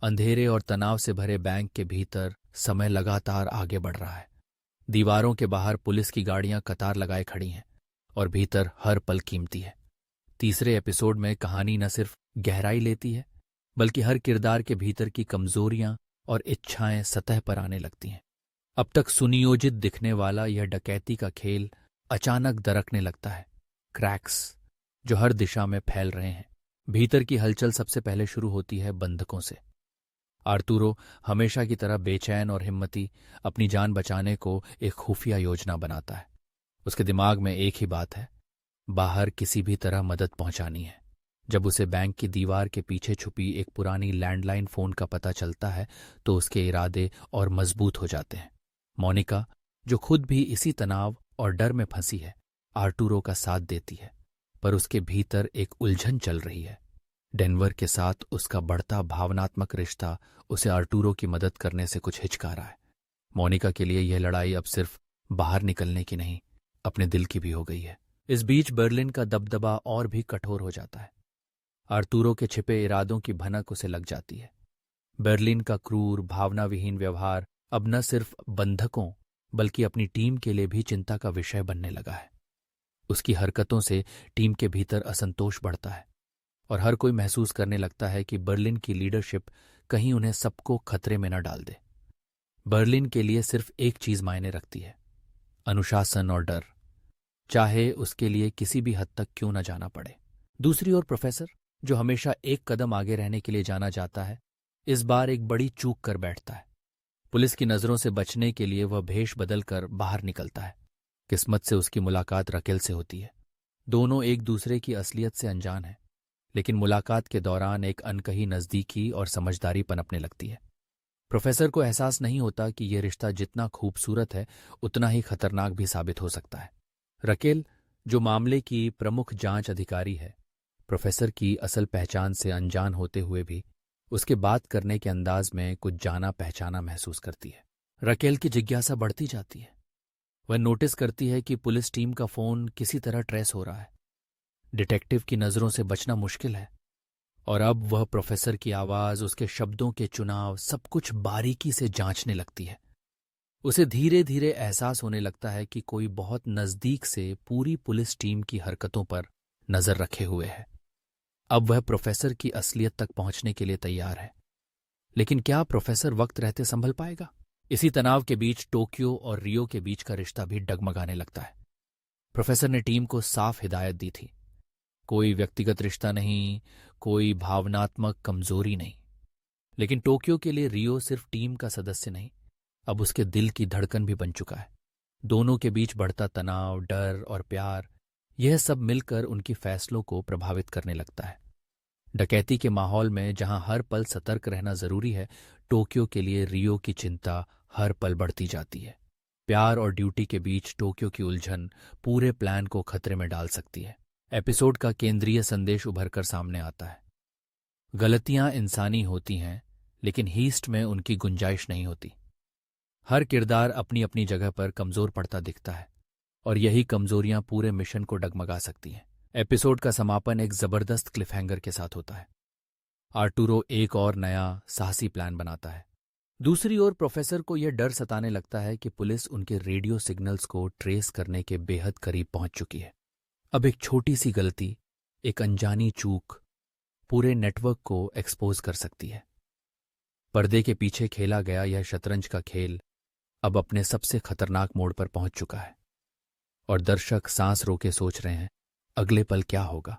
अंधेरे और तनाव से भरे बैंक के भीतर समय लगातार आगे बढ़ रहा है। दीवारों के बाहर पुलिस की गाड़ियां कतार लगाए खड़ी हैं और भीतर हर पल कीमती है। तीसरे एपिसोड में कहानी न सिर्फ गहराई लेती है, बल्कि हर किरदार के भीतर की कमजोरियां और इच्छाएं सतह पर आने लगती हैं। अब तक सुनियोजित दिखने वाला यह डकैती का खेल अचानक दरकने लगता है। क्रैक्स जो हर दिशा में फैल रहे हैं। भीतर की हलचल सबसे पहले शुरू होती है बंधकों से। आर्तुरो हमेशा की तरह बेचैन और हिम्मती अपनी जान बचाने को एक खुफिया योजना बनाता है। उसके दिमाग में एक ही बात है, बाहर किसी भी तरह मदद पहुंचानी है। जब उसे बैंक की दीवार के पीछे छुपी एक पुरानी लैंडलाइन फोन का पता चलता है तो उसके इरादे और मजबूत हो जाते हैं। मोनिका, जो खुद भी इसी तनाव और डर में फंसी है, आर्टुरो का साथ देती है, पर उसके भीतर एक उलझन चल रही है। डेनवर के साथ उसका बढ़ता भावनात्मक रिश्ता उसे आर्टुरो की मदद करने से कुछ हिचका रहा है। मोनिका के लिए यह लड़ाई अब सिर्फ बाहर निकलने की नहीं, अपने दिल की भी हो गई है। इस बीच बर्लिन का दबदबा और भी कठोर हो जाता है। आर्तुरो के छिपे इरादों की भनक उसे लग जाती है। बर्लिन का क्रूर, भावनाविहीन व्यवहार अब न सिर्फ बंधकों बल्कि अपनी टीम के लिए भी चिंता का विषय बनने लगा है। उसकी हरकतों से टीम के भीतर असंतोष बढ़ता है और हर कोई महसूस करने लगता है कि बर्लिन की लीडरशिप कहीं उन्हें सबको खतरे में न डाल दे। बर्लिन के लिए सिर्फ एक चीज मायने रखती है, अनुशासन और डर, चाहे उसके लिए किसी भी हद तक क्यों न जाना पड़े। दूसरी ओर प्रोफेसर, जो हमेशा एक कदम आगे रहने के लिए जाना जाता है, इस बार एक बड़ी चूक कर बैठता है। पुलिस की नजरों से बचने के लिए वह भेष बदलकर बाहर निकलता है। किस्मत से उसकी मुलाकात रकेल से होती है। दोनों एक दूसरे की असलियत से अनजान हैं, लेकिन मुलाकात के दौरान एक अनकही नजदीकी और समझदारी पनपने लगती है। प्रोफेसर को एहसास नहीं होता कि यह रिश्ता जितना खूबसूरत है उतना ही खतरनाक भी साबित हो सकता है। रकेल, जो मामले की प्रमुख जांच अधिकारी है, प्रोफेसर की असल पहचान से अनजान होते हुए भी उसके बात करने के अंदाज में कुछ जाना पहचाना महसूस करती है। रकेल की जिज्ञासा बढ़ती जाती है। वह नोटिस करती है कि पुलिस टीम का फोन किसी तरह ट्रेस हो रहा है। डिटेक्टिव की नजरों से बचना मुश्किल है और अब वह प्रोफेसर की आवाज, उसके शब्दों के चुनाव, सब कुछ बारीकी से जांचने लगती है। उसे धीरे धीरे एहसास होने लगता है कि कोई बहुत नजदीक से पूरी पुलिस टीम की हरकतों पर नजर रखे हुए है। अब वह प्रोफेसर की असलियत तक पहुंचने के लिए तैयार है, लेकिन क्या प्रोफेसर वक्त रहते संभल पाएगा? इसी तनाव के बीच टोक्यो और रियो के बीच का रिश्ता भी डगमगाने लगता है। प्रोफेसर ने टीम को साफ हिदायत दी थी, कोई व्यक्तिगत रिश्ता नहीं, कोई भावनात्मक कमजोरी नहीं। लेकिन टोक्यो के लिए रियो सिर्फ टीम का सदस्य नहीं, अब उसके दिल की धड़कन भी बन चुका है। दोनों के बीच बढ़ता तनाव, डर और प्यार, यह सब मिलकर उनकी फैसलों को प्रभावित करने लगता है। डकैती के माहौल में जहां हर पल सतर्क रहना जरूरी है, टोक्यो के लिए रियो की चिंता हर पल बढ़ती जाती है। प्यार और ड्यूटी के बीच टोक्यो की उलझन पूरे प्लान को खतरे में डाल सकती है। एपिसोड का केंद्रीय संदेश उभरकर सामने आता है। गलतियां इंसानी होती हैं, लेकिन हीस्ट में उनकी गुंजाइश नहीं होती। हर किरदार अपनी अपनी जगह पर कमजोर पड़ता दिखता है और यही कमजोरियां पूरे मिशन को डगमगा सकती हैं। एपिसोड का समापन एक जबरदस्त क्लिफहैंगर के साथ होता है। आर्टुरो एक और नया साहसी प्लान बनाता है। दूसरी ओर प्रोफेसर को यह डर सताने लगता है कि पुलिस उनके रेडियो सिग्नल्स को ट्रेस करने के बेहद करीब पहुंच चुकी है। अब एक छोटी सी गलती, एक अनजानी चूक पूरे नेटवर्क को एक्सपोज कर सकती है। पर्दे के पीछे खेला गया यह शतरंज का खेल अब अपने सबसे खतरनाक मोड़ पर पहुंच चुका है और दर्शक सांस रोके सोच रहे हैं, अगले पल क्या होगा।